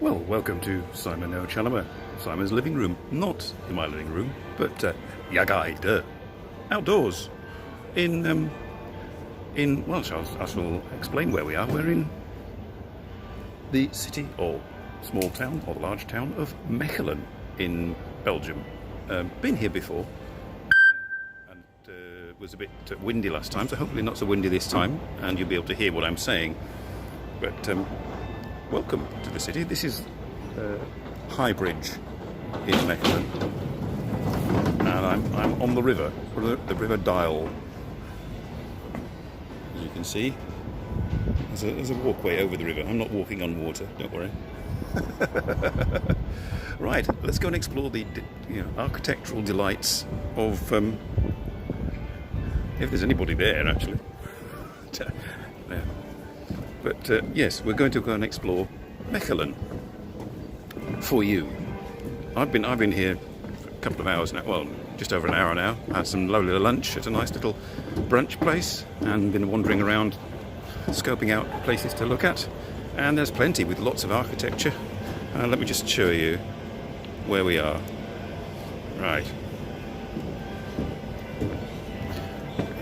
Well, welcome to Simon NoChaNoMa, Simon's living room. Not in my living room, but Yagai, outdoors. Well, I shall explain where we are. We're in the city or small town or large town of Mechelen in Belgium. Been here before, and it was a bit windy last time, so hopefully not so windy this time, and you'll be able to hear what I'm saying. But welcome to the city. This is High Bridge in Mechelen, and I'm on the river, the River Dial. As you can see, there's a walkway over the river. I'm not walking on water, don't worry. Right, let's go and explore the architectural delights of, if there's anybody there actually. Yeah. But yes, we're going to go and explore Mechelen for you. I've been here for a couple of hours now, well, just over an hour now. Had some lovely lunch at a nice little brunch place and been wandering around scoping out places to look at, and there's plenty with lots of architecture. Let me just show you where we are. Right,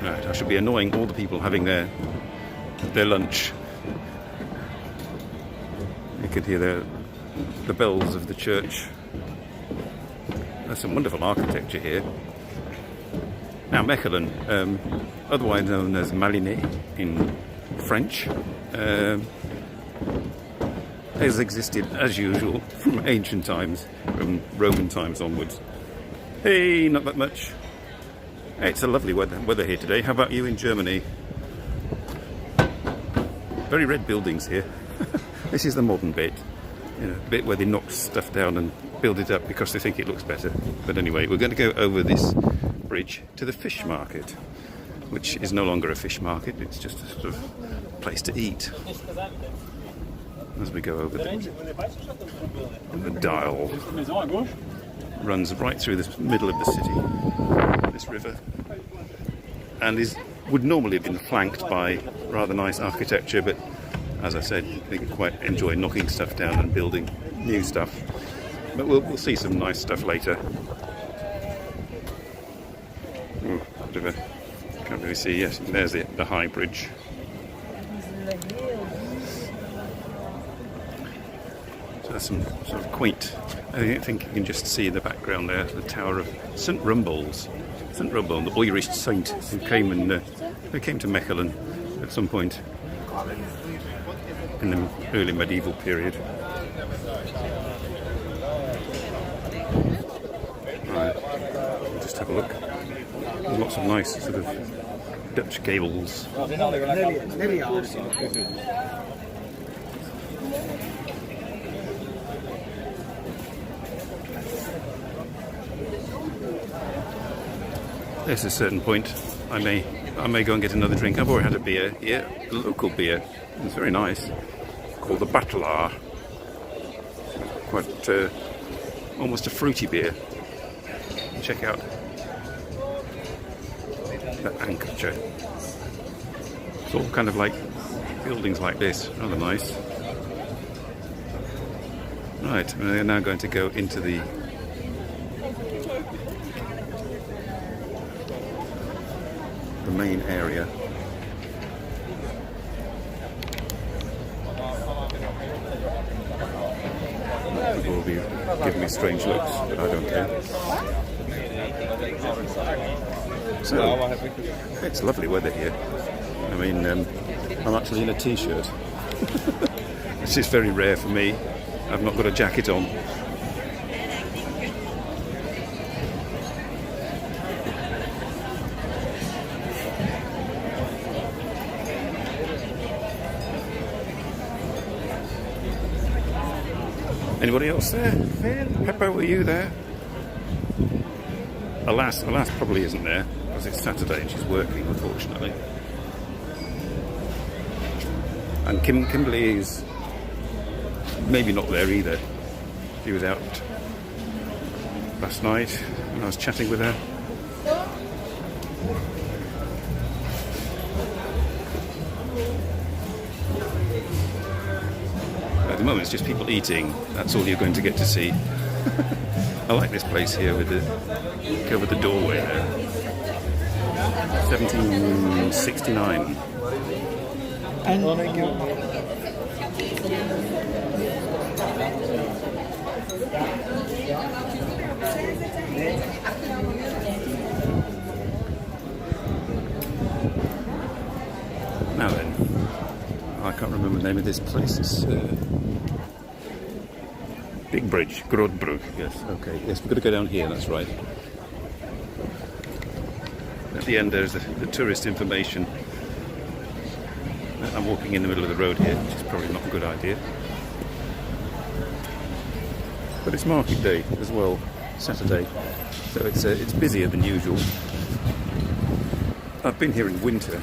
I should be annoying all the people having their lunch. You could hear the bells of the church. There's some wonderful architecture here. Now Mechelen, otherwise known as Malines in French, has existed as usual from ancient times, from Roman times onwards. Hey, not that much. Hey, it's a lovely weather here today. How about you in Germany? Very red buildings here. This is the modern bit, bit where they knock stuff down and build it up because they think it looks better. But anyway, we're going to go over this bridge to the fish market, which is no longer a fish market, it's just a sort of place to eat. As we go over the dial runs right through the middle of the city, this river, and would normally have been flanked by rather nice architecture, but as I said, they quite enjoy knocking stuff down and building new stuff. But we'll see some nice stuff later. Ooh, can't really see. Yes, there's the High Bridge. So there's some sort of quaint. I think you can just see in the background there the Tower of St. Rumbold's. St. Rumbold, the Irish saint who came to Mechelen at some point in the early medieval period. Right, just have a look. There's lots of nice sort of Dutch gables. There's a certain point I may go and get another drink. I've already had a beer here, a local beer. It's very nice, called the Battelaar. Quite almost a fruity beer. Check out the ankertje. It's all kind of like buildings like this, rather nice. Right, we're now going to go into the main area. People will be giving me strange looks, but I don't care. So, it's lovely weather here. I mean, I'm actually in a t-shirt, which is very rare for me. I've not got a jacket on. Anybody else there? Pepper, were you there? Alas probably isn't there, because it's Saturday and she's working, unfortunately. And Kimberly is maybe not there either. She was out last night when I was chatting with her. the moment it's just people eating. That's all you're going to get to see. I like this place here with the cover the doorway there. 1769. Now then, I can't remember the name of this place. It's Big Bridge, Grodbrug. Yes, okay. Yes, we've got to go down here, that's right. At the end there's the tourist information. I'm walking in the middle of the road here, which is probably not a good idea. But it's market day as well, Saturday, so it's busier than usual. I've been here in winter,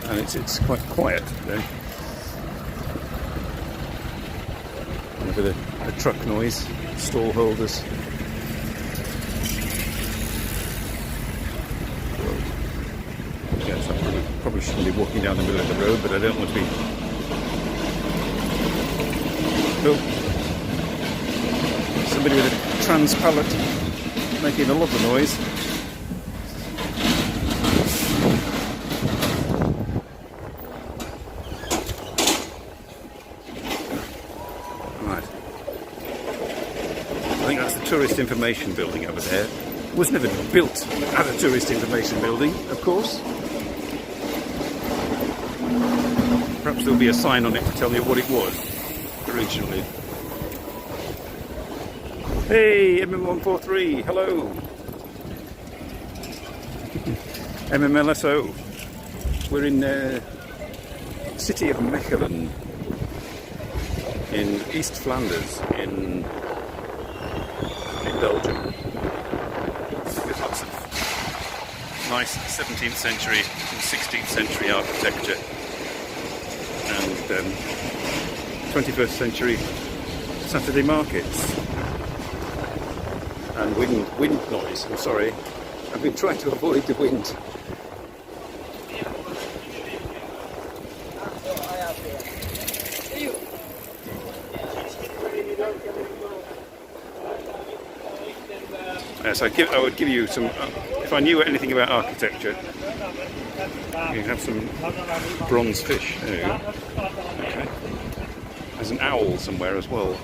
and it's quite quiet today. A bit of a truck noise, stall holders. Yes, I probably shouldn't be walking down the middle of the road, but I don't want to be. Oh, somebody with a trans pallet making a lot of noise. Right. I think that's the tourist information building over there. It was never built as a tourist information building, of course. Perhaps there'll be a sign on it to tell you what it was originally. Hey, MM143, hello. MMLSO. We're in the city of Mechelen in East Flanders in Belgium. There's lots of nice 17th century and 16th century architecture. And 21st century Saturday markets and wind noise. I'm sorry, I've been trying to avoid the wind. Yes, I would give you some. If I knew anything about architecture, you have some bronze fish. There you go. Okay. There's an owl somewhere as well.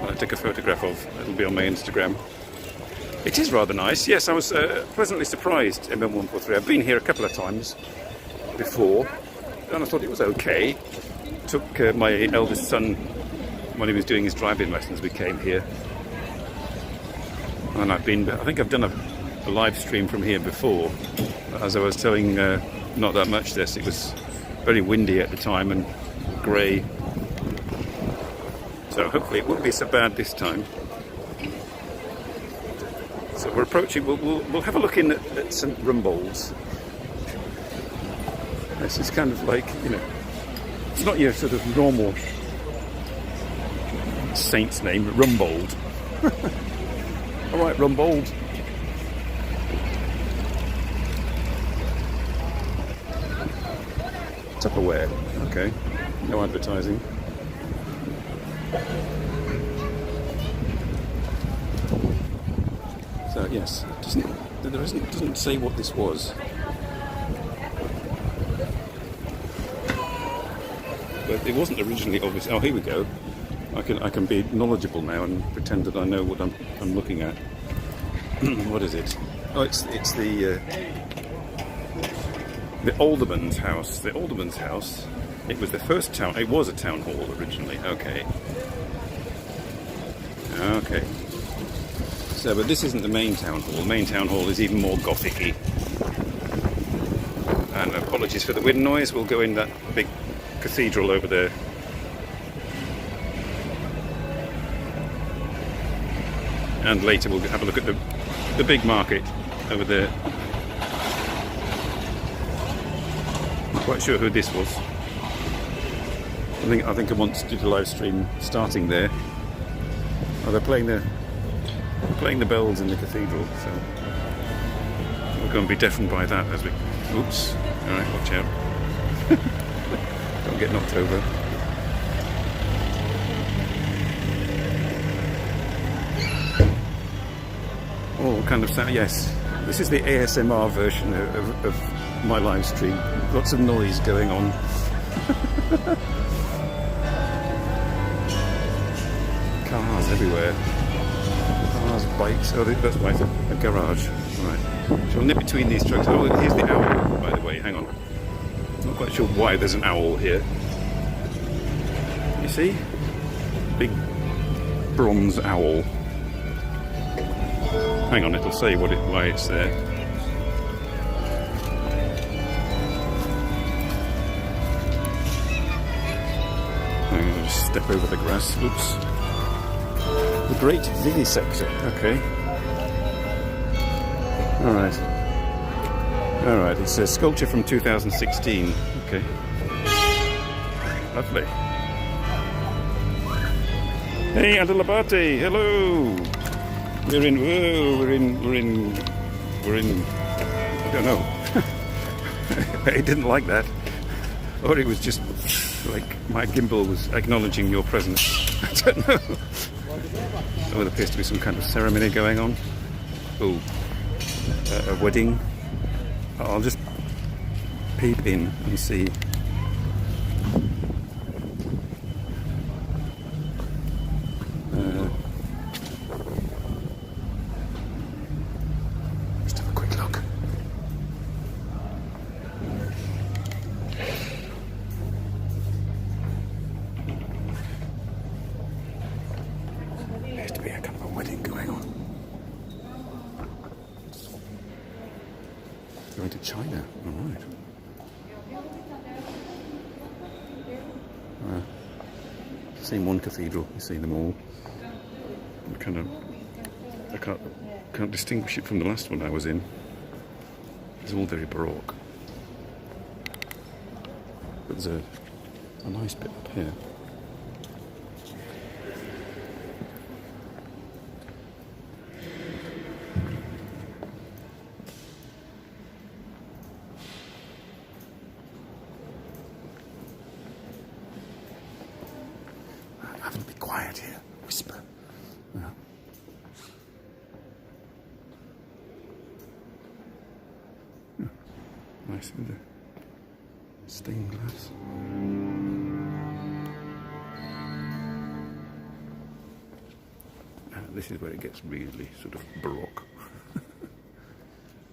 I'll take a photograph of. It'll be on my Instagram. It is rather nice. Yes, I was pleasantly surprised. MM143. I've been here a couple of times before, and I thought it was okay. Took my eldest son when he was doing his driving lessons. We came here, and I think I've done a live stream from here before. As I was telling Not That Much this, it was very windy at the time and grey. So hopefully it won't be so bad this time. So we're approaching, we'll have a look in at St. Rumbold's. This is kind of like, it's not your sort of normal saint's name, Rumbold. Alright, Rumbold. Tupperware, okay, no advertising. So yes, it doesn't say what this was. But it wasn't originally obvious. Oh, here we go. I can be knowledgeable now and pretend that I know what I'm looking at. What is it? Oh, it's the Alderman's house. The Alderman's house. It was the first town. It was a town hall originally. Okay. Okay. So, but this isn't the main town hall. The main town hall is even more gothic-y. And apologies for the wind noise. We'll go in that big cathedral over there. And later we'll have a look at the big market over there. Not quite sure who this was. I think I once did a live stream starting there. Oh, they're playing the bells in the cathedral, so we're going to be deafened by that as we. Oops! All right, watch out! Don't get knocked over. all kind of sound. Yes, this is the ASMR version of my live stream. Lots of noise going on. Cars everywhere. Cars, bikes. Oh, that's right, a garage. Right. So we'll nip between these trucks. Oh, here's the owl, by the way. Hang on. Not quite sure why there's an owl here. You see? Big bronze owl. Hang on, it'll say why it's there. I'm going to just step over the grass. Oops. The Great Vivisector. Okay. Alright. Alright, it's a sculpture from 2016. Okay. Lovely. Hey, Andalabate, hello! We're in, I don't know. It didn't like that. Or it was just like my gimbal was acknowledging your presence. I don't know. Oh, there appears to be some kind of ceremony going on. Oh, a wedding. I'll just peep in and see. Just have a quick look. Appears to be a kind of a wedding going on. Going to China, all right. Seen one cathedral, you see them all. I can't distinguish it from the last one I was in. It's all very baroque. But there's a nice bit up here. Having to be quiet here. Whisper. Yeah. Yeah. Nice with the stained glass. This is where it gets really sort of baroque.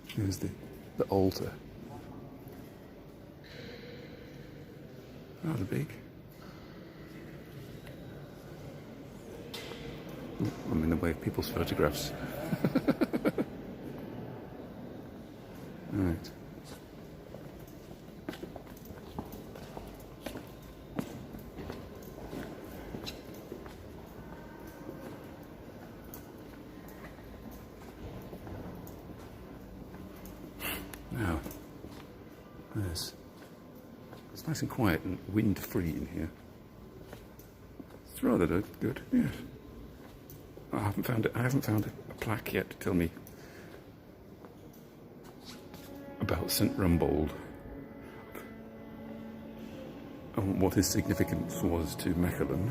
Here's the altar. Rather big. I'm in the way of people's photographs. Right. Now, it's nice and quiet and wind-free in here. It's rather good, yes. I haven't found a plaque yet to tell me about St. Rumbold and what his significance was to Mechelen.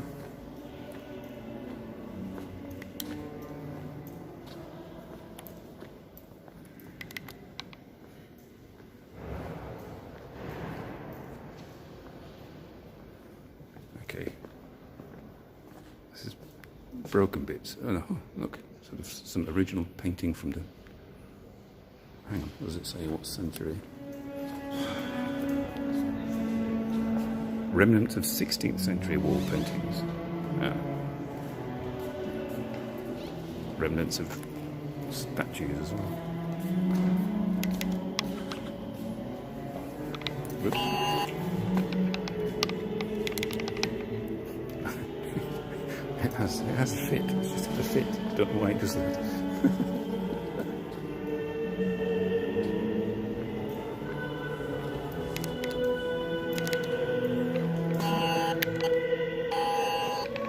Okay. This is broken bits. Oh no, look, sort of some original painting from the... Hang on, does it say what century? Remnants of 16th century wall paintings. Remnants of statues as well. Whoops. It has a fit. It's just got a fit. Don't know why it does that.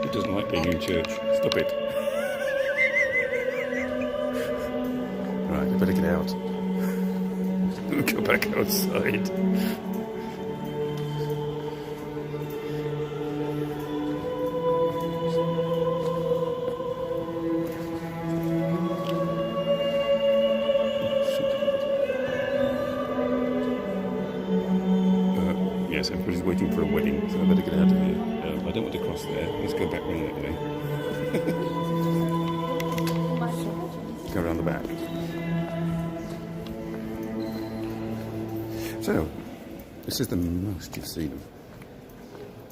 It doesn't like being in church. Stop it. Right, I better get out. Go back outside. everybody's waiting for a wedding, so I better get out of here. I don't want to cross there. Let's go back round that way. Go around the back. So, this is the most you've seen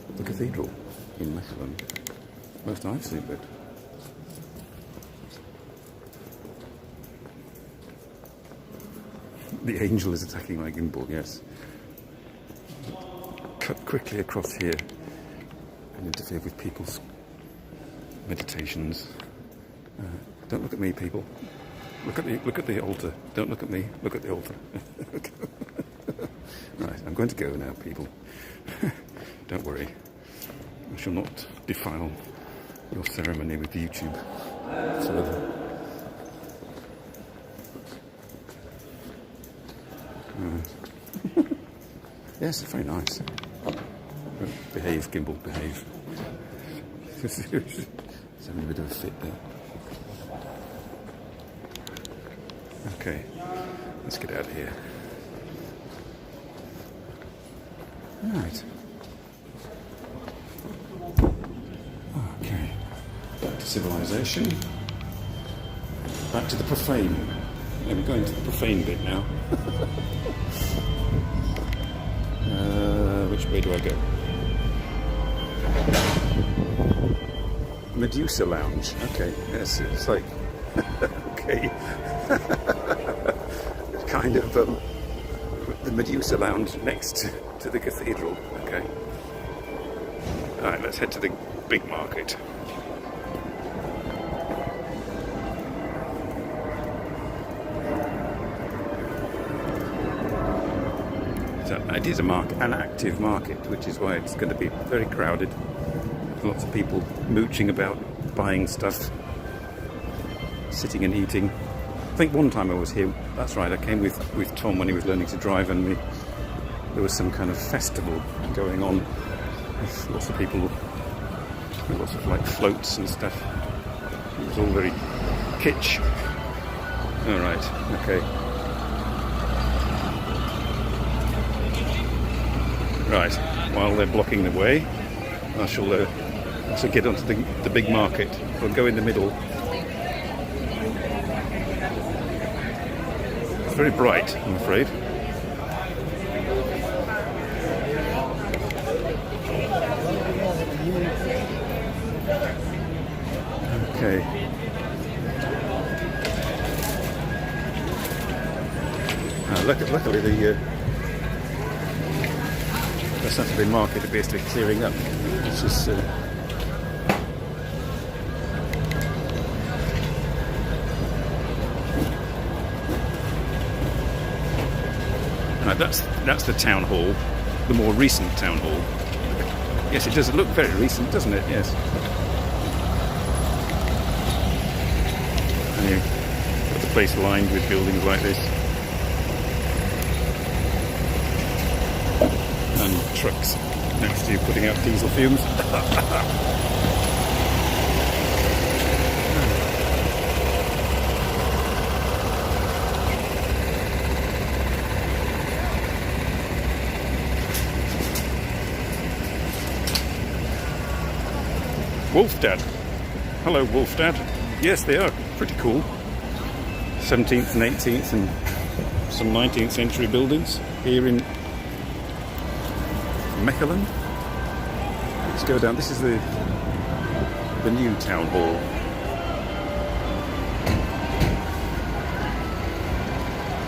of the cathedral in Mechelen. Most I've seen of it. The angel is attacking my gimbal, yes. Cut quickly across here and interfere with people's meditations. Don't look at me, people. Look at the altar. Don't look at me. Look at the altar. Right, I'm going to go now, people. Don't worry. I shall not defile your ceremony with YouTube further. Yes, it's very nice. Behave, gimbal, behave. It's having a bit of a fit there. Okay, let's get out of here. Right. Okay. Back to civilization. Back to the profane. Yeah, we're going to the profane bit now. Which way do I go? Medusa Lounge. Okay, yes, it's like... okay. Kind of the Medusa Lounge next to the cathedral. Okay. Alright, let's head to the big market. So it is an active market, which is why it's going to be very crowded. Lots of people mooching about, buying stuff, sitting and eating. I think one time I was here, that's right, I came with Tom when he was learning to drive, and there was some kind of festival going on with lots of people, with lots of like floats and stuff. It was all very kitsch. Alright, okay. Right, while they're blocking the way, I shall get onto the big market. We'll go in the middle. It's very bright, I'm afraid. Okay. Luckily the Saturday market appears to be clearing up. It's just right, that's the town hall, the more recent town hall. Yes, it does look very recent, doesn't it? Yes. And you've got the place lined with buildings like this. And trucks next to you putting out diesel fumes. Wolfdad. Hello, Wolfdad. Yes, they are pretty cool. 17th and 18th and some 19th century buildings here in Mechelen. Let's go down. This is the new town hall.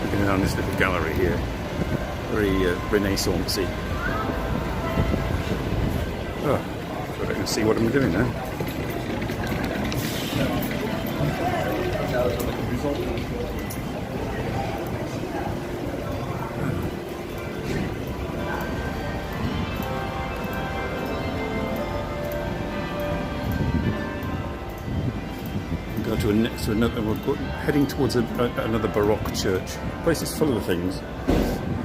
Looking down this little gallery here, very Renaissance-y. Oh, so I can see what I'm doing now. To another, we're heading towards another Baroque church. The place is full of things.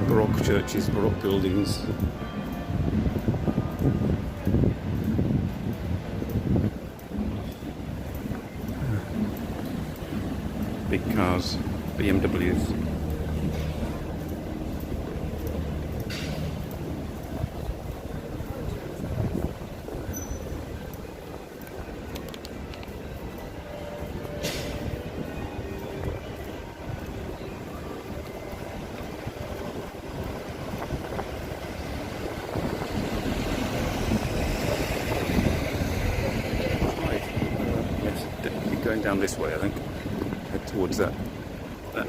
Baroque churches, Baroque buildings. Big cars, BMWs. down this way, I think. Head towards that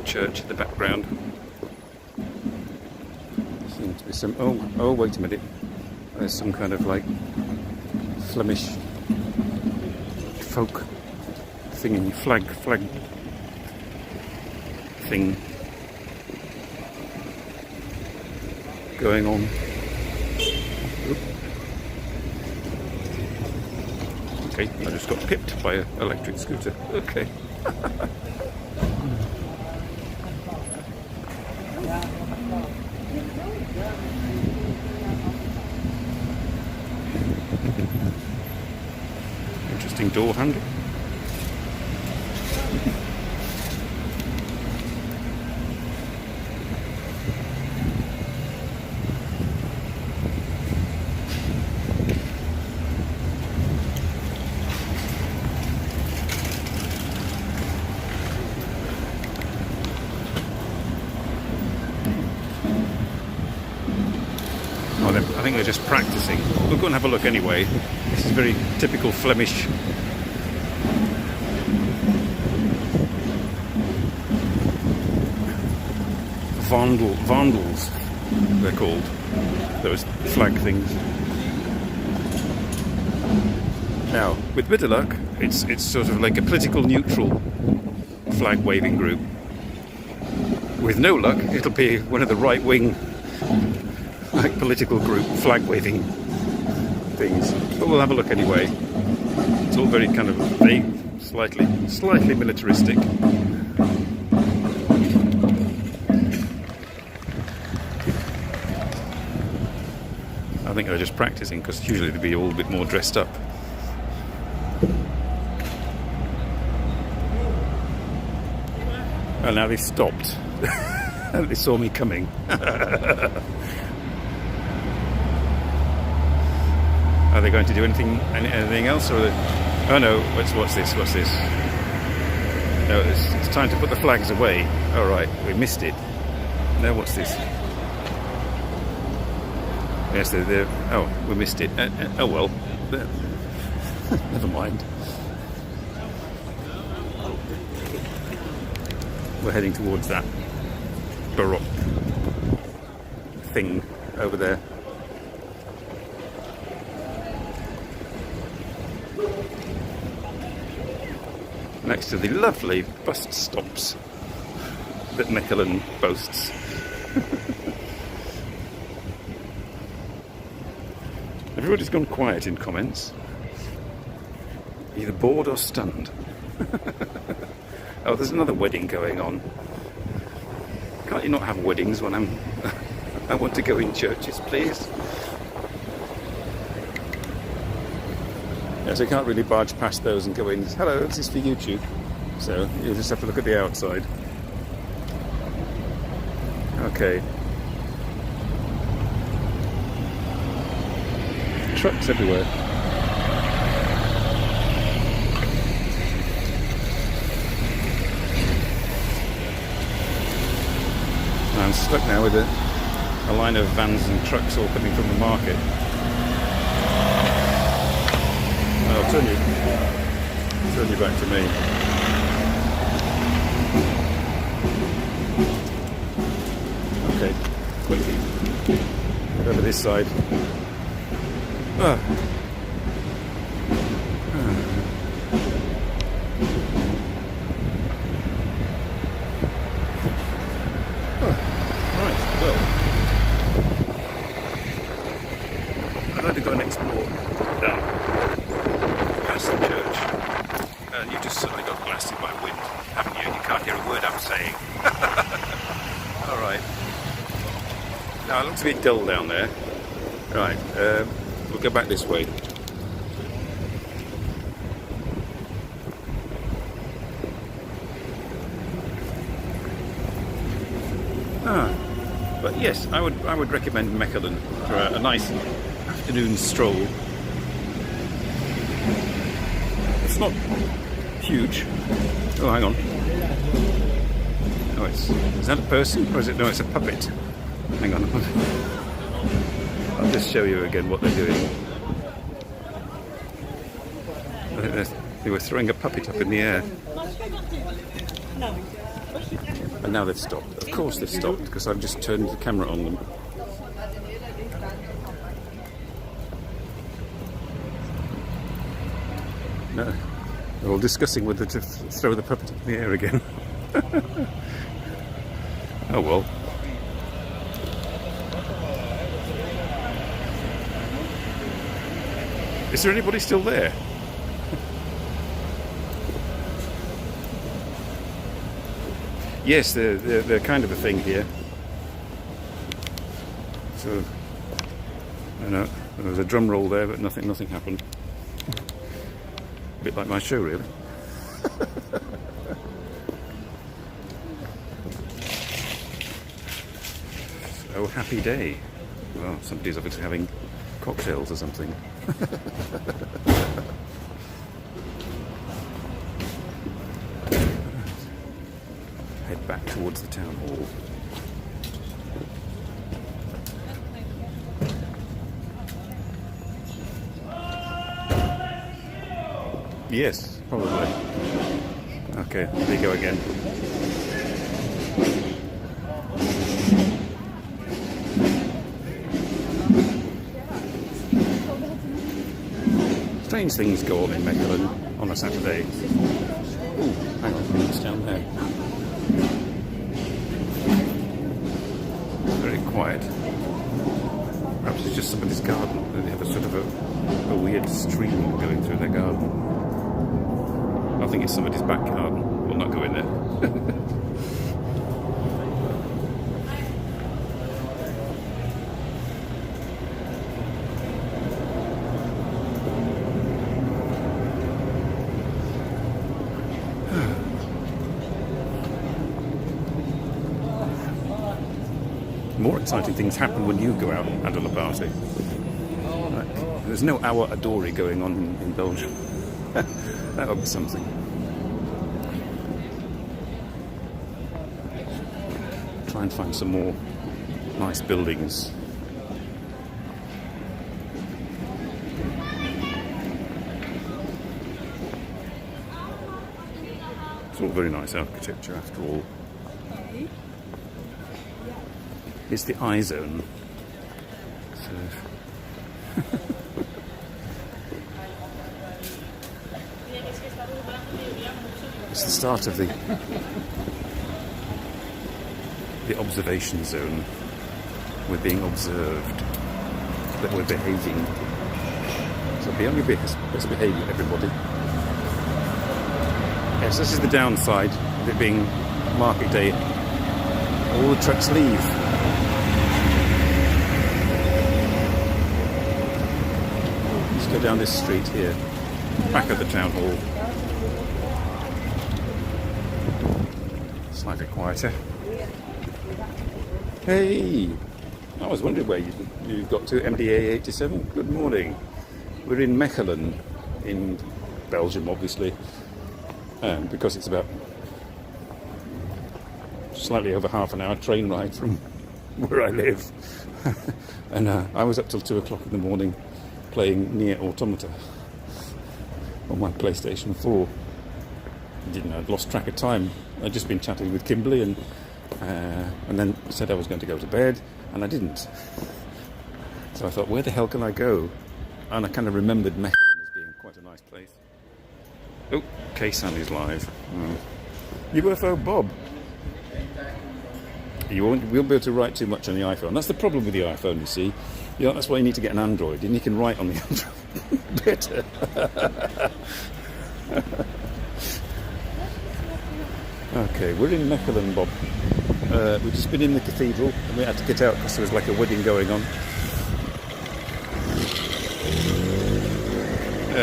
church in the background. Seems to be some... Oh, wait a minute. There's some kind of like Flemish folk thingy, flag thing going on. Oop. Okay, I just got pipped by an electric scooter. Okay. Interesting door handle. I think they're just practicing. We'll go and have a look anyway. This is very typical Flemish vandals, they're called. Those flag things. Now, with a bit of luck, it's sort of like a political neutral flag waving group. With no luck, it'll be one of the right wing like political group flag waving things, but we'll have a look anyway. It's all very kind of vague, slightly militaristic. I think they're just practicing because usually they'd be all a bit more dressed up. And now they've stopped. They saw me coming. Are they going to do anything else, or oh no? What's this? No, it's time to put the flags away. All right, we missed it. No, what's this? Yes, they're oh, we missed it. Oh well, never mind. We're heading towards that Baroque thing over there. Next to the lovely bus stops that Mechelen boasts. Everybody's gone quiet in comments. Either bored or stunned. Oh, there's another wedding going on. Can't you not have weddings when I want to go in churches, please? Yeah, so you can't really barge past those and go in. Hello, this is for YouTube. So you just have to look at the outside. Okay. Trucks everywhere. I'm stuck now with a line of vans and trucks all coming from the market. I'll turn you back to me. Okay, quickly. Get over this side. Ah. I'd like to go and explore down past the church. And you just suddenly got blasted by wind, haven't you? You can't hear a word I'm saying. Alright. Now it looks a bit dull down there. Right, we'll go back this way. But yes, I would recommend Mechelen for a nice afternoon stroll. It's not huge. Oh, hang on. Oh, is that a person or is it? No, it's a puppet. Hang on. I'll just show you again what they're doing. I think They were throwing a puppet up in the air. And now they've stopped. Of course they've stopped, because I've just turned the camera on them. No. They're all discussing whether to throw the puppet up in the air again. Oh well. Is there anybody still there? Yes, they're kind of a thing here. So, I know there was a drum roll there, but nothing happened. A bit like my show, really. Oh, happy day. Well, somebody's obviously having cocktails or something. Head back towards the town hall. Yes, probably. Okay, there you go again. Strange things go on in Mechelen on a Saturday. Ooh, hang on, it's down there. Very quiet. Perhaps it's just somebody's garden. They have a sort of a weird stream going through their garden. I think it's somebody's back garden. We'll not go in there. More exciting things happen when you go out and on a party. Right. There's no hour adori going on in Belgium. That would be something. Try and find some more nice buildings. It's all very nice architecture after all. It's the I zone. So it's the start of the observation zone. We're being observed, that we're behaving. So be on your best behaviour, everybody. Yes, this is the downside of it being market day. All the trucks leave. Let's go down this street here, back of the town hall. Slightly quieter. Hey! I was wondering where you got to, MDA 87. Good morning. We're in Mechelen, in Belgium, obviously, because it's about slightly over half an hour train ride from where I live. And I was up till 2 o'clock in the morning playing Nier Automata on my PlayStation 4. I'd lost track of time. I'd just been chatting with Kimberly and then said I was going to go to bed, and I didn't. So I thought, where the hell can I go? And I kind of remembered Mechelen as being quite a nice place. Oh, K-San is live. UFO Bob. You won't be able to write too much on the iPhone. That's the problem with the iPhone, you see. That's why you need to get an Android, and you can write on the Android better. Okay, we're in Mechelen, Bob. We've just been in the cathedral, and we had to get out because there was like a wedding going on.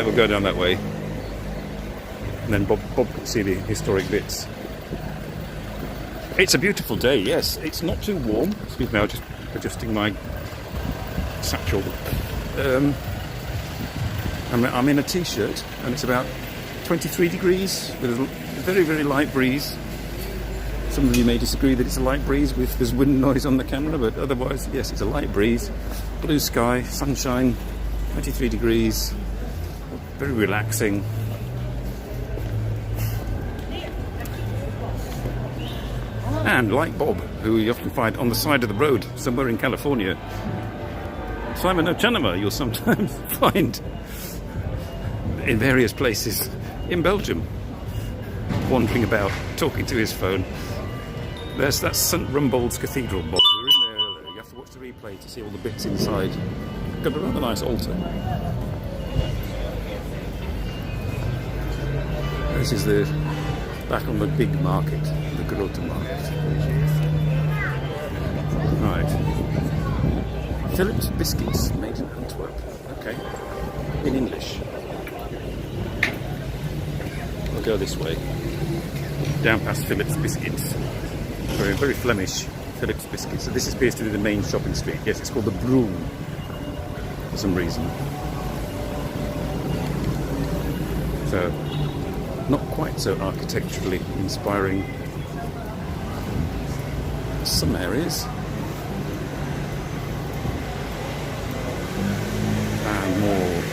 We'll go down that way. And then Bob can see the historic bits. It's a beautiful day, yes. It's not too warm. Excuse me, I'm just adjusting my satchel. I'm in a t-shirt, and it's about 23 degrees with a very, very light breeze. Some of you may disagree that it's a light breeze with there's wind noise on the camera, but otherwise, yes, it's a light breeze. Blue sky, sunshine, 23 degrees, very relaxing. And like Bob, who you often find on the side of the road somewhere in California, Simon NoChaNoMa you'll sometimes find in various places in Belgium, wandering about, talking to his phone. That's St. Rumbold's Cathedral, Bob. We were in there earlier. You have to watch the replay to see all the bits inside. Got a rather nice altar. This is the back on the big market, the Grote Market. Right. Philip's biscuits made in Antwerp. Okay. In English. We'll go this way. Down past Philip's biscuits. Very, very Flemish Philip's biscuits. So this appears to be the main shopping street. Yes, it's called the Broom for some reason. So, not quite so architecturally inspiring. Some areas. And more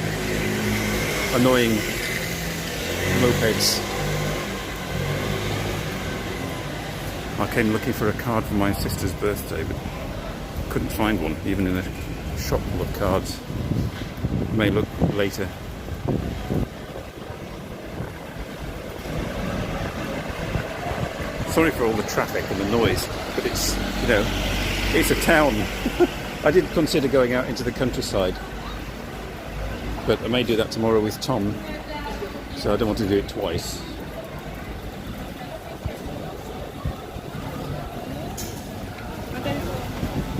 annoying mopeds. I came looking for a card for my sister's birthday, but couldn't find one, even in a shop full of cards. May look later. Sorry for all the traffic and the noise, but it's, you know, it's a town. I did consider going out into the countryside, but I may do that tomorrow with Tom, so I don't want to do it twice.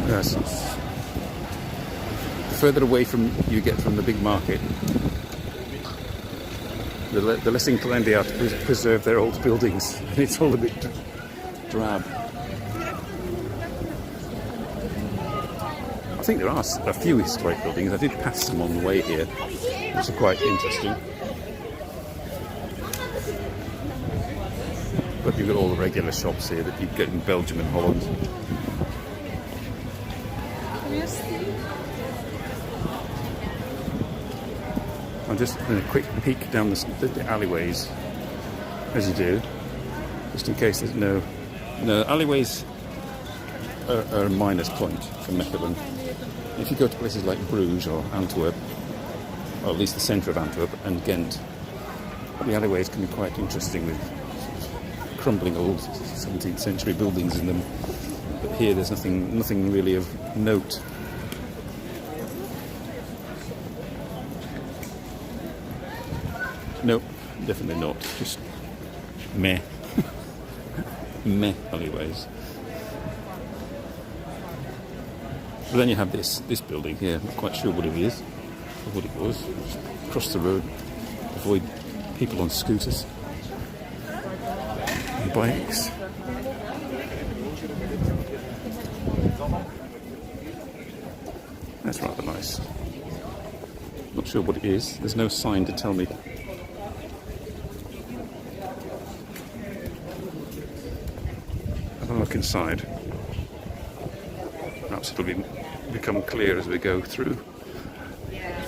Yes. The further away from you get from the big market, the less inclined they are to preserve their old buildings. And it's all a bit drab. I think there are a few historic buildings. I did pass some on the way here, which are quite interesting. But you've got all the regular shops here that you get in Belgium and Holland. I'm just going a quick peek down the alleyways, as you do, just in case there's no alleyways are a minus point for Mechelen. If you go to places like Bruges or Antwerp, or at least the centre of Antwerp and Ghent, the alleyways can be quite interesting with crumbling old 17th century buildings in them. But here there's nothing really of note. Nope, definitely not. Just meh. Meh alleyways. But then you have this building here. I'm not quite sure what it is or what it was. Just cross the road, avoid people on scooters and bikes. That's rather nice. Not sure what it is. There's no sign to tell me. Have a look inside. Perhaps it'll become clear as we go through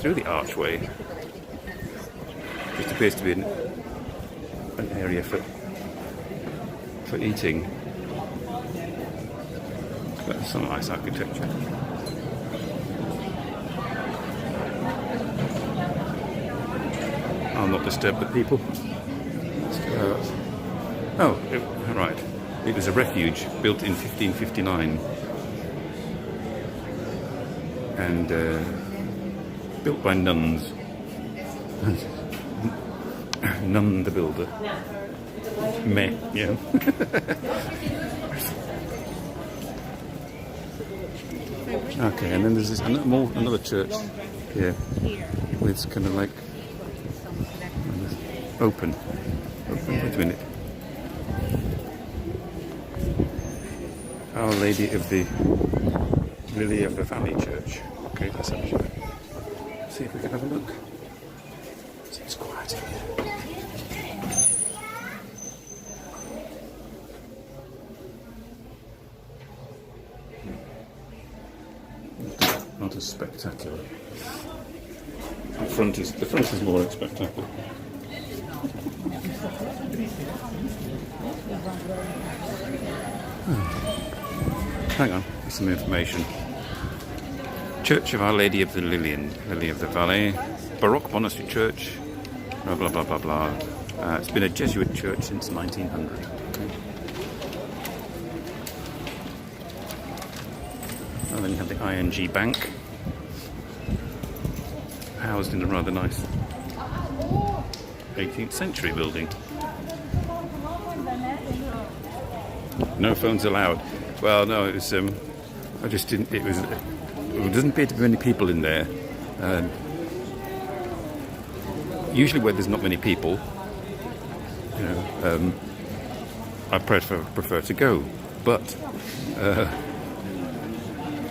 the archway. Just appears to be an area for eating. That's some nice architecture. I'll not disturb the people. Right. It was a refuge built in 1559 and built by nuns. Nun the builder. Meh, yeah. Okay, and then there's another church here with kind of like open. Wait a minute. Our Lady of the Lily of the Valley Church. Okay, let's have a look. See if we can have a look. Seems quiet in here. Not as spectacular. The front is more spectacular. Hang on, some information. Church of Our Lady of the Lily of the Valley, Baroque monastery church, blah blah blah blah blah. It's been a Jesuit church since 1900. Okay. And then you have the ING Bank, housed in a rather nice 18th century building. No phones allowed. Well, no, it was. I just didn't. It was. There doesn't appear to be many people in there. Usually, where there's not many people, you know, I prefer to go. But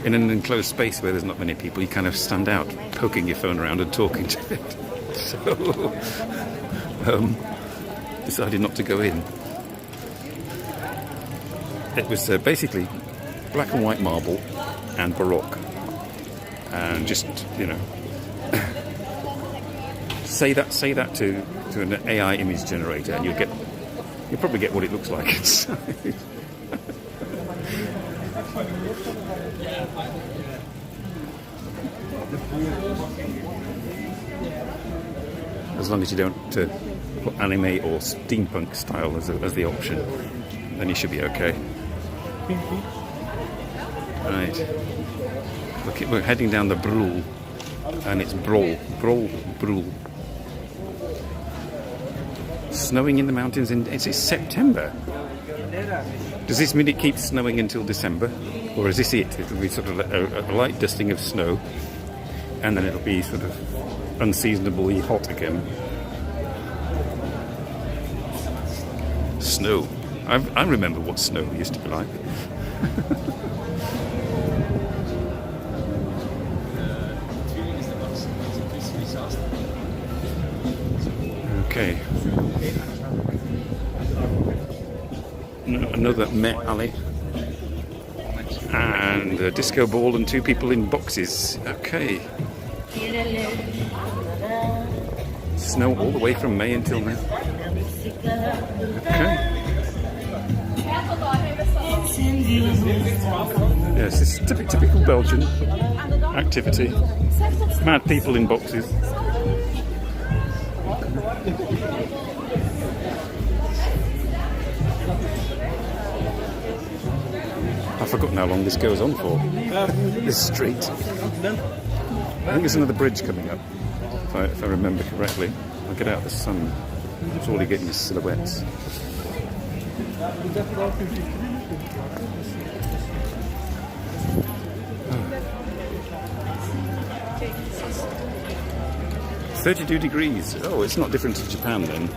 in an enclosed space where there's not many people, you kind of stand out, poking your phone around and talking to it. So, decided not to go in. It was basically black and white marble and Baroque. And just, you know, say that to an AI image generator, and you'll probably get what it looks like inside. As long as you don't put anime or steampunk style as the option, then you should be okay. Right. We're heading down the Brule, and it's Brule. Snowing in the mountains it's September. Does this mean it keeps snowing until December? Or is this it? It'll be sort of a light dusting of snow, and then it'll be sort of unseasonably hot again. Snow. I remember what snow used to be like. Okay. Another Met Alley. And a disco ball and two people in boxes. Okay. Snow all the way from May until now. Okay. Yes, it's typical Belgian activity. Mad people in boxes. I've forgotten how long this goes on for. This street. I think there's another bridge coming up, if I remember correctly. I'll get out of the sun. It's already getting the silhouettes. Oh. 32 degrees. Oh, it's not different to Japan then.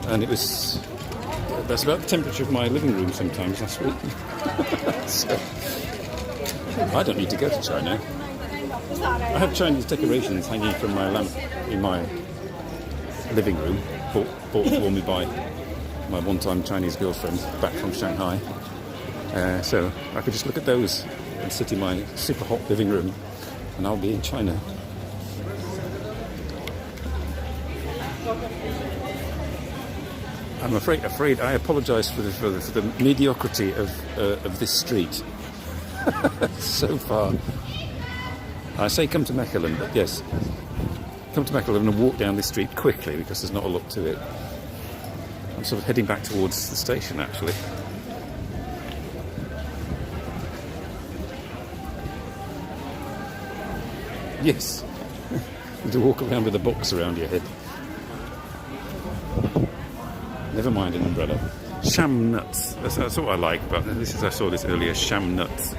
And that's about the temperature of my living room sometimes last week. So, I don't need to go to China. I have Chinese decorations hanging from my lamp in my living room, bought for me by my one-time Chinese girlfriend back from Shanghai. So I could just look at those and sit in my super hot living room, and I'll be in China. I'm afraid I apologise for the mediocrity of this street so far. I say come to Mechelen, but yes, come to Mechelen and walk down this street quickly because there's not a lot to it. I'm sort of heading back towards the station actually. Yes, to walk around with a box around your head. Never mind an umbrella. Sham nuts. That's what I like, but I saw this earlier. Sham nuts.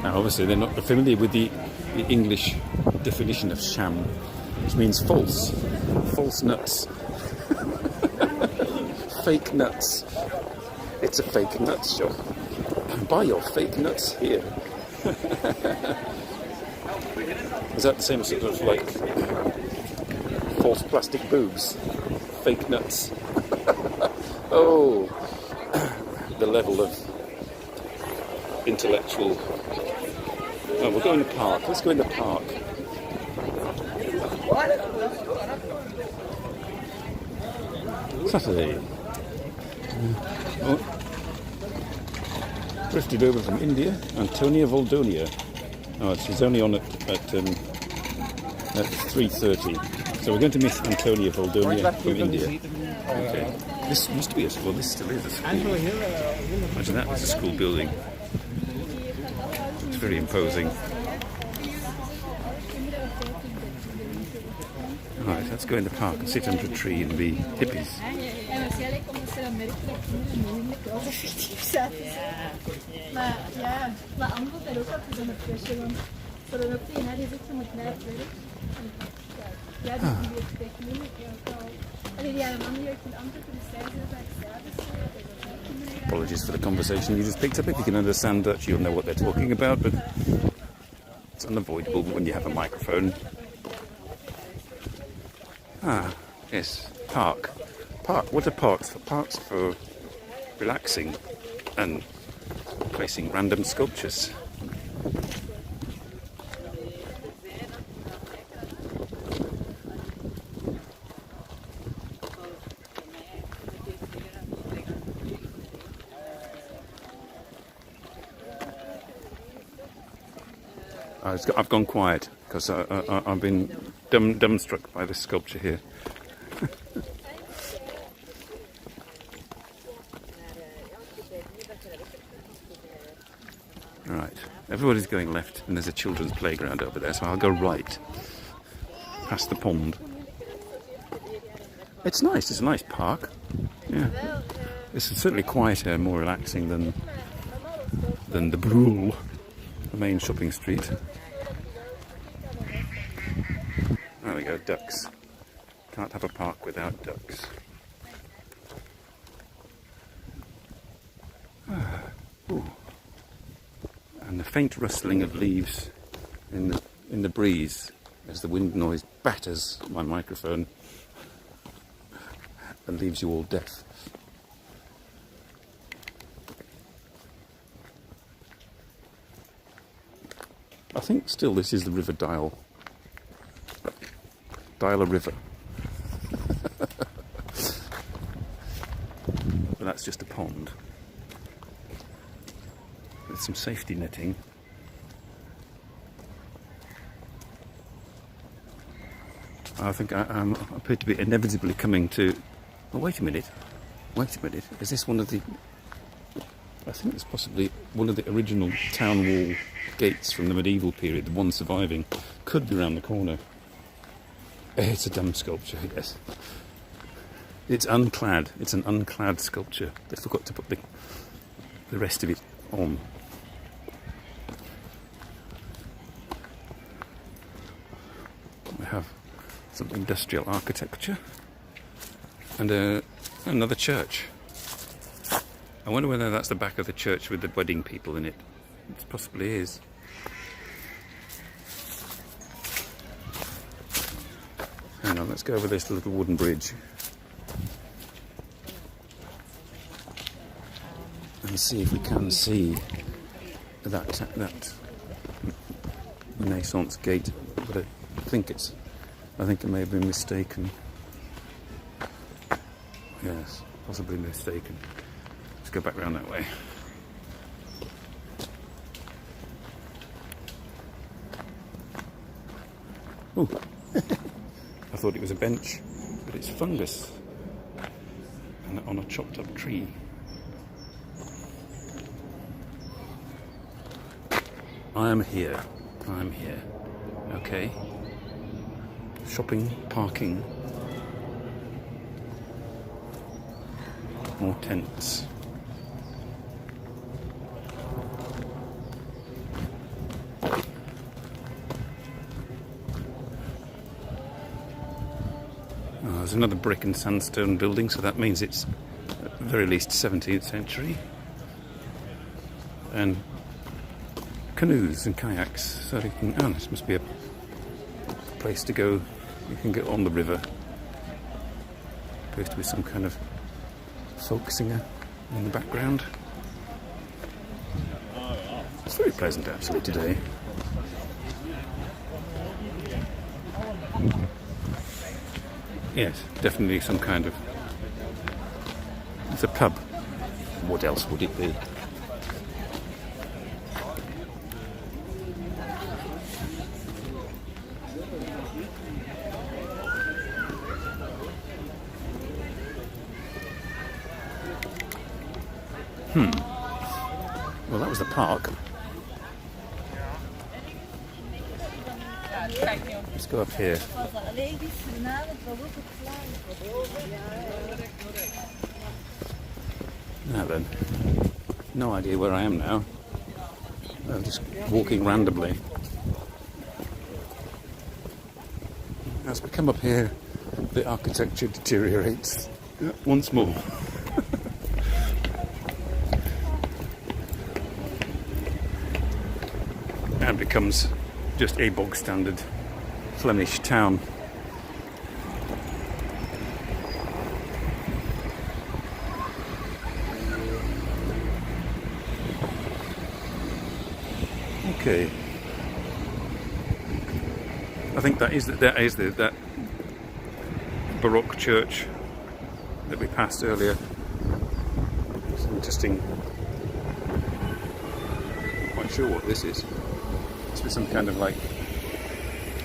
Now, obviously, they're not familiar with the English definition of sham, which means false. False nuts. Fake nuts. It's a fake nuts shop. Buy your fake nuts here. Is that the same sort of like false plastic boobs? Fake nuts. Oh, the level of intellectual. Oh, we'll go in the park. Let's go in the park. Saturday. Oh. drifted over from India, Antonia Voldonia. Oh, she's only on at 3:30. So we're going to miss Antonia Voldonia from India. Okay. This used to be a school. This still is a school. Imagine that, it's a school building. It's very imposing. Alright, let's go in the park and sit under a tree and be hippies. Apologies for the conversation you just picked up. If you can understand Dutch, you'll know what they're talking about, but it's unavoidable when you have a microphone. Ah, yes, park. Park. What are parks for? Parks for relaxing and placing random sculptures. I've gone quiet because I've been dumbstruck by this sculpture here. Right, everybody's going left and there's a children's playground over there, so I'll go right, past the pond. It's nice, it's a nice park. Yeah, this is certainly quieter, more relaxing than the Broel, the main shopping street. There we go, ducks. Can't have a park without ducks. Ooh. And the faint rustling of leaves in the breeze as the wind noise batters my microphone and leaves you all deaf. I think still this is the River Dial. Dial River. But that's just a pond with some safety netting. I think I appear to be inevitably coming to... Oh, wait a minute. Is this one of the... I think it's possibly one of the original town wall gates from the medieval period, the one surviving. Could be around the corner. It's a dumb sculpture, yes. It's unclad. It's an unclad sculpture. They forgot to put the rest of it on. We have some industrial architecture and another church. I wonder whether that's the back of the church with the wedding people in it. It possibly is. Hang on, let's go over this little wooden bridge and see if we can see that Renaissance gate. But I think it may have been mistaken. Yes, possibly mistaken. Let's go back round that way. Ooh. I thought it was a bench, but it's fungus and on a chopped up tree. I'm here. Okay. Shopping, parking, more tents. There's another brick and sandstone building, so that means it's at the very least 17th century. And canoes and kayaks, so you can... Oh, this must be a place to go. You can get on the river. Appears to be some kind of folk singer in the background. It's very pleasant actually today. Yes, definitely some kind of... It's a pub. What else would it be? Well, that was the park. Let's go up here. Now then, no idea where I am now. I'm just walking randomly. As we come up here, the architecture deteriorates once more. And becomes just a bog standard Flemish town. Okay. I think that is that Baroque church that we passed earlier. It's interesting. Not quite sure what this is. Must be some kind of like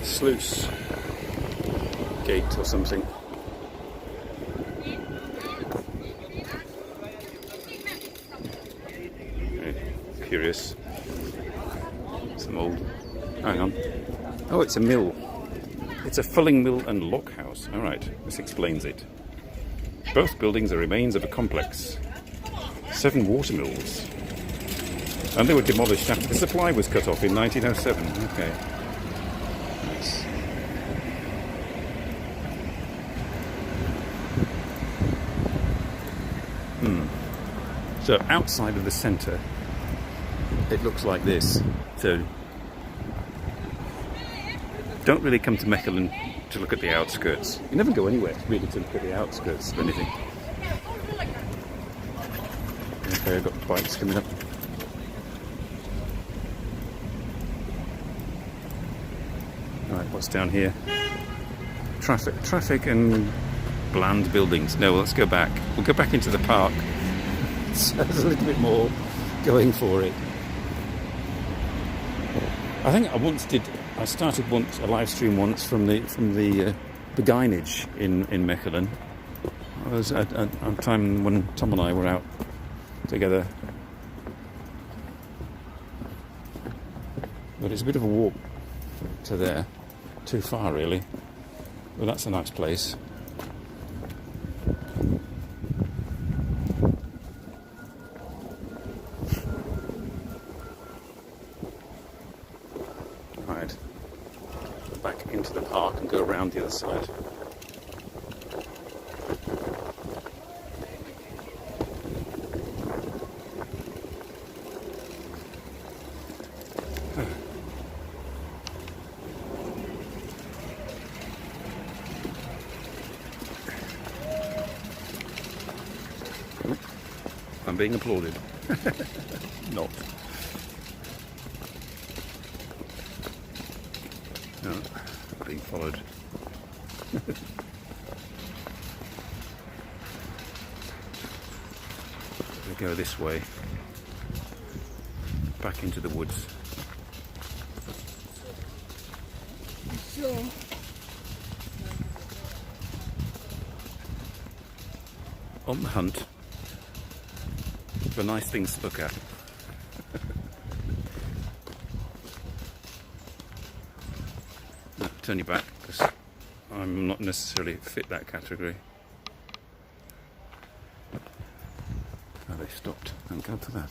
sluice gate or something. Okay. Curious. Some old. Hang on. Oh, it's a mill. It's a fulling mill and lock house. All right, this explains it. Both buildings are remains of a complex. 7 water mills. And they were demolished after the supply was cut off in 1907. Okay. Nice. So outside of the centre, it looks like this. So don't really come to Mechelen to look at the outskirts. You never go anywhere really to look at the outskirts of anything. Okay, I've got bikes coming up. Alright, what's down here? Traffic and bland buildings. No, let's go back. We'll go back into the park. So there's a little bit more going for it. I think I started once a live stream once from the beguinage in Mechelen. It was at a time when Tom and I were out together. But it's a bit of a walk to there. Too far really. But that's a nice place. Right. Back into the park and go around the other side. I'm being applauded. Not. No, being followed. We go this way, back into the woods. On the hunt for nice things to look at. No, turn your back because I'm not necessarily fit that category. Oh, they stopped. Thank God for that.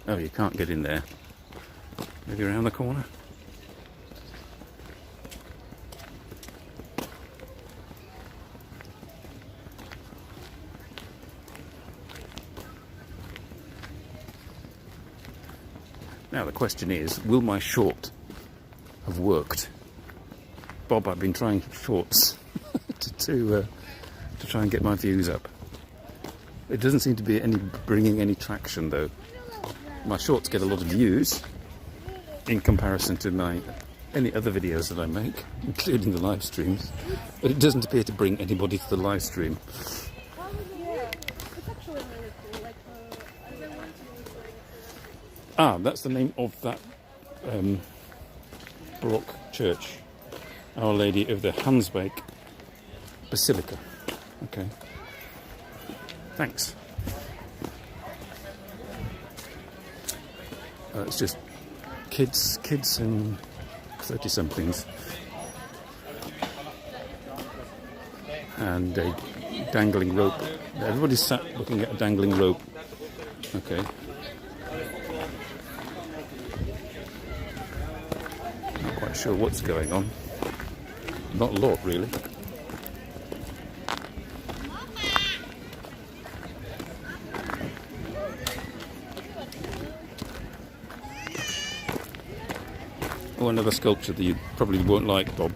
Oh, you can't get in there. Maybe around the corner. Now the question is, will my short have worked? Bob, I've been trying shorts to try and get my views up. It doesn't seem to be bringing any traction though. My shorts get a lot of views in comparison to any other videos that I make, including the live streams, but it doesn't appear to bring anybody to the live stream. Ah, that's the name of that Baroque church. Our Lady of the Hansbeek Basilica. Okay. Thanks. It's just kids and 30-somethings. And a dangling rope. Everybody's sat looking at a dangling rope. Okay. Not quite sure what's going on. Not a lot, really. Oh, another sculpture that you probably won't like, Bob.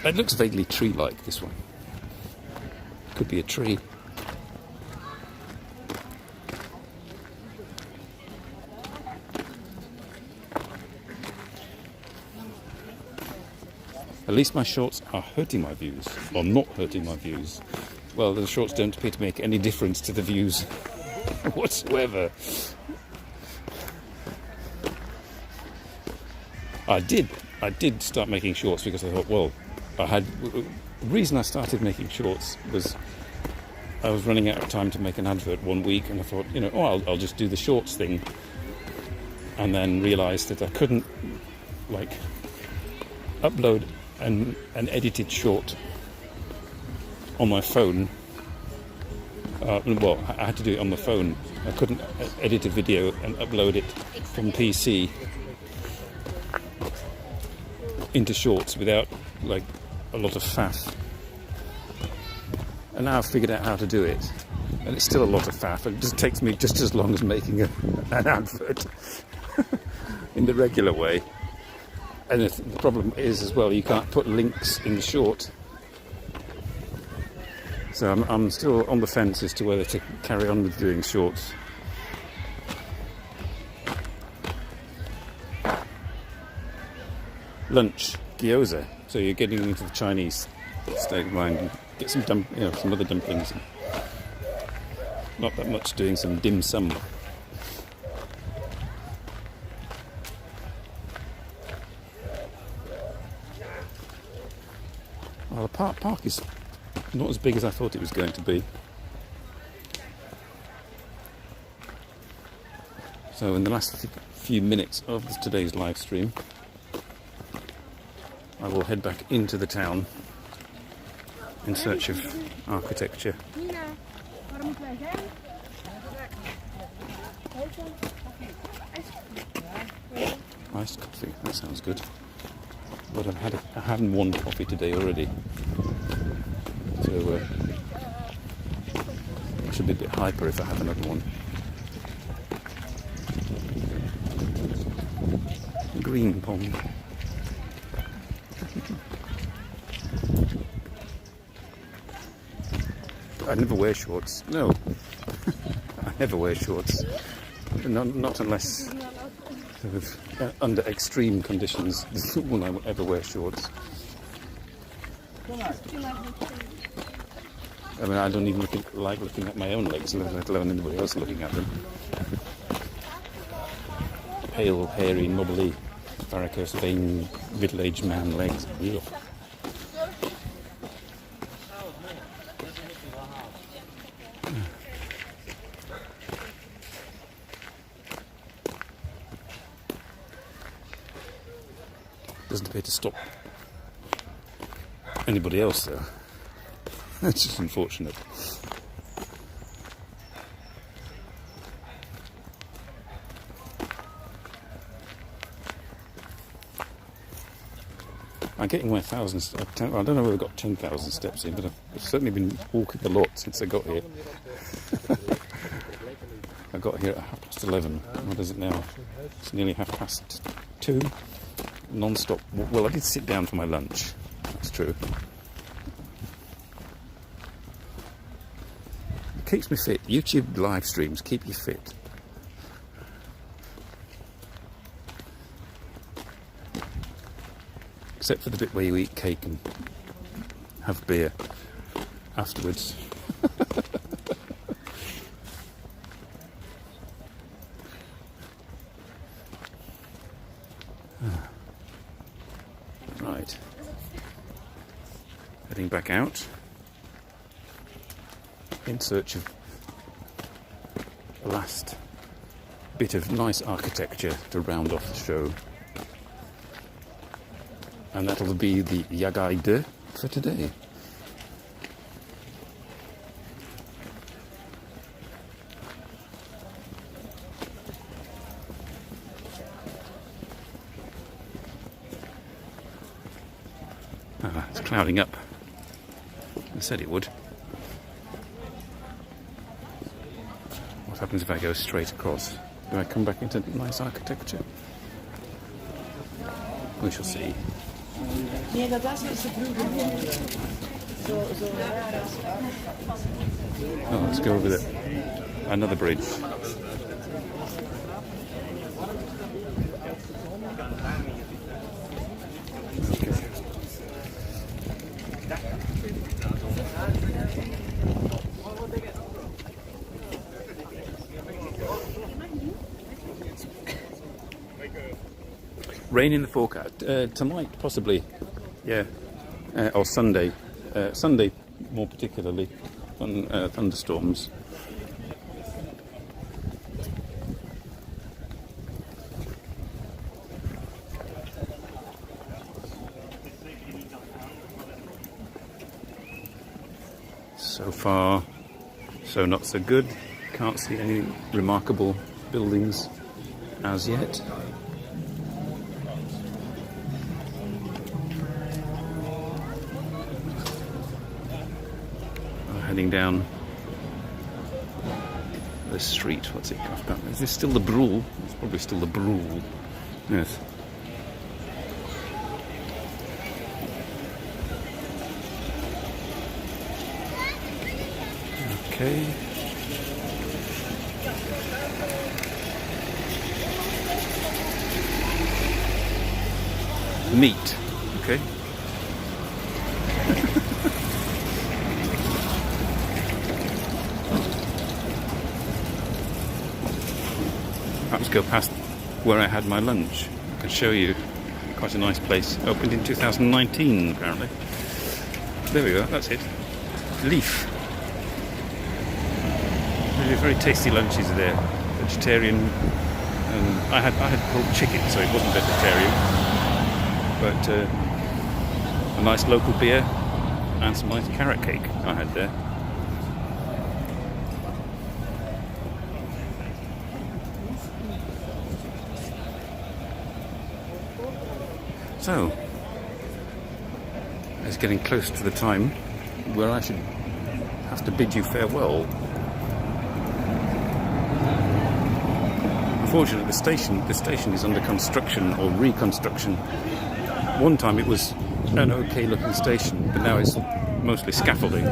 It looks vaguely tree-like, this one. Could be a tree. At least my shorts are hurting my views, or not hurting my views. Well, the shorts don't appear to make any difference to the views whatsoever. I did start making shorts because I thought, well, the reason I started making shorts was I was running out of time to make an advert one week, and I thought, I'll just do the shorts thing, and then realised that I couldn't, upload an edited short on my phone. Well, I had to do it on the phone. I couldn't edit a video and upload it from PC into shorts without a lot of faff. And now I've figured out how to do it, and it's still a lot of faff, and it just takes me just as long as making an advert in the regular way. And the problem is as well, you can't put links in the short, so I'm still on the fence as to whether to carry on with doing shorts. Lunch, gyoza. So you're getting into the Chinese state of mind. And get some some other dumplings. Not that much doing some dim sum. Well, the park is not as big as I thought it was going to be. So in the last few minutes of today's live stream, I will head back into the town in search of architecture. Iced coffee, that sounds good. But I had one coffee today already, so I should be a bit hyper if I have another one. Green pond. I never wear shorts. No, I never wear shorts. Not unless under extreme conditions will I ever wear shorts. I mean, I don't even like looking at my own legs, let alone anybody else looking at them. Pale, hairy, knobbly, varicose vein, middle-aged man legs. Ugh. Doesn't appear to stop anybody else though. That's just unfortunate. I'm getting my thousands. I don't know whether I've got 10,000 steps in, but I've certainly been walking a lot since I got here. I got here at 11:30. What is it now? It's nearly 2:30. Non-stop. Well, I did sit down for my lunch. That's true. It keeps me fit. YouTube live streams keep you fit. Except for the bit where you eat cake and have beer afterwards. Right. heading back out in search of the last bit of nice architecture to round off the show. And that'll be the Yagai de for today. It's clouding up. I said it would. What happens if I go straight across? Do I come back into nice architecture? We shall see. Oh, let's go over there. Another bridge. Rain in the forecast. Tonight, possibly. Yeah. Or Sunday. Sunday, more particularly. Thunderstorms. So far, so not so good. Can't see any remarkable buildings as yet. Heading down the street. What's it called? Is this still the Broel? It's probably still the Broel. Yes. Okay. Meat. Okay. Perhaps go past where I had my lunch. I can show you quite a nice place. Opened in 2019, apparently. There we go, that's it. Leaf. Very tasty lunches there. Vegetarian. And I had pulled chicken, so it wasn't vegetarian. But a nice local beer and some nice carrot cake I had there. So, it's getting close to the time where I should have to bid you farewell. Unfortunately, the station is under construction or reconstruction. One time it was an okay-looking station, but now it's mostly scaffolding.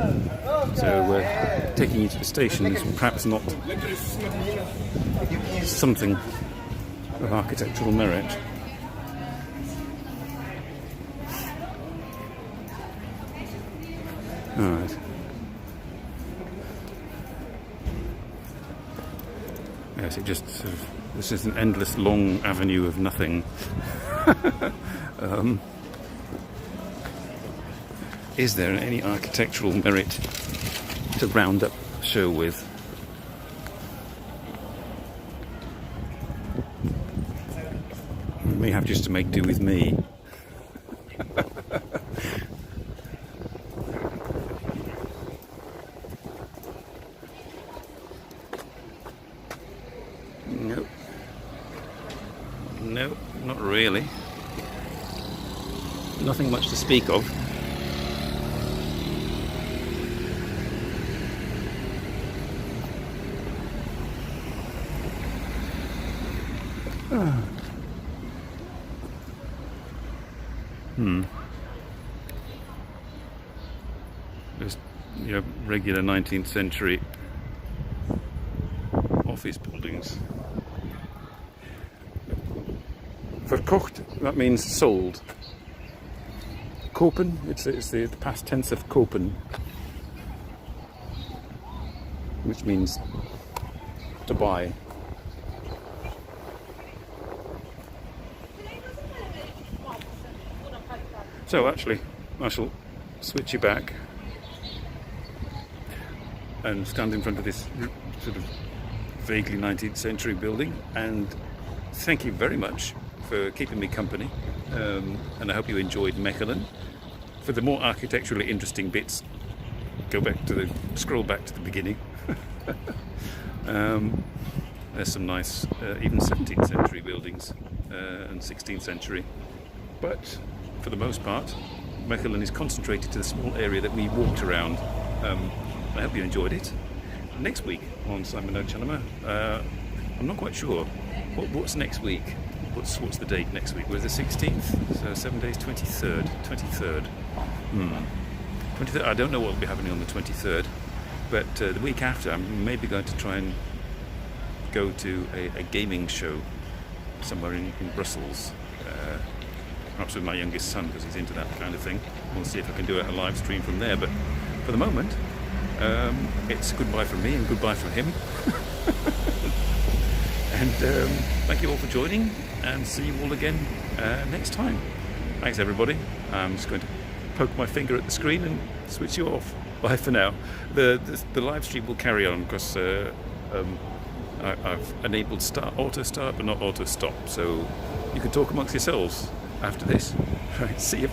So taking you to the station is perhaps not something of architectural merit. Alright. Yes, it just sort of, this is an endless long avenue of nothing. Is there any architectural merit to round up the show with? You may have just to make do with me. No, not really. Nothing much to speak of. Just your regular 19th century office buildings. Verkocht, that means sold. Kopen, it's the past tense of kopen, which means to buy. So actually, I shall switch you back and stand in front of this sort of vaguely 19th century building, and thank you very much for keeping me company, and I hope you enjoyed Mechelen. For the more architecturally interesting bits, scroll back to the beginning. There's some nice even 17th century buildings and 16th century, but for the most part Mechelen is concentrated to the small area that we walked around. I hope you enjoyed it. Next week on Simon NoChaNoMa, I'm not quite sure what's next week. What's the date next week? Was the 16th? So 7 days, 23rd. 23rd. 23rd. I don't know what will be happening on the 23rd, but the week after I'm maybe going to try and go to a gaming show somewhere in Brussels, perhaps with my youngest son, because he's into that kind of thing. We'll see if I can do a live stream from there, but for the moment it's goodbye from me and goodbye from him. And thank you all for joining, and see you all again next time. Thanks everybody. I'm just going to poke my finger at the screen and switch you off. Bye for now. The live stream will carry on because I've enabled auto start but not auto stop, so you can talk amongst yourselves after this. Right, see you.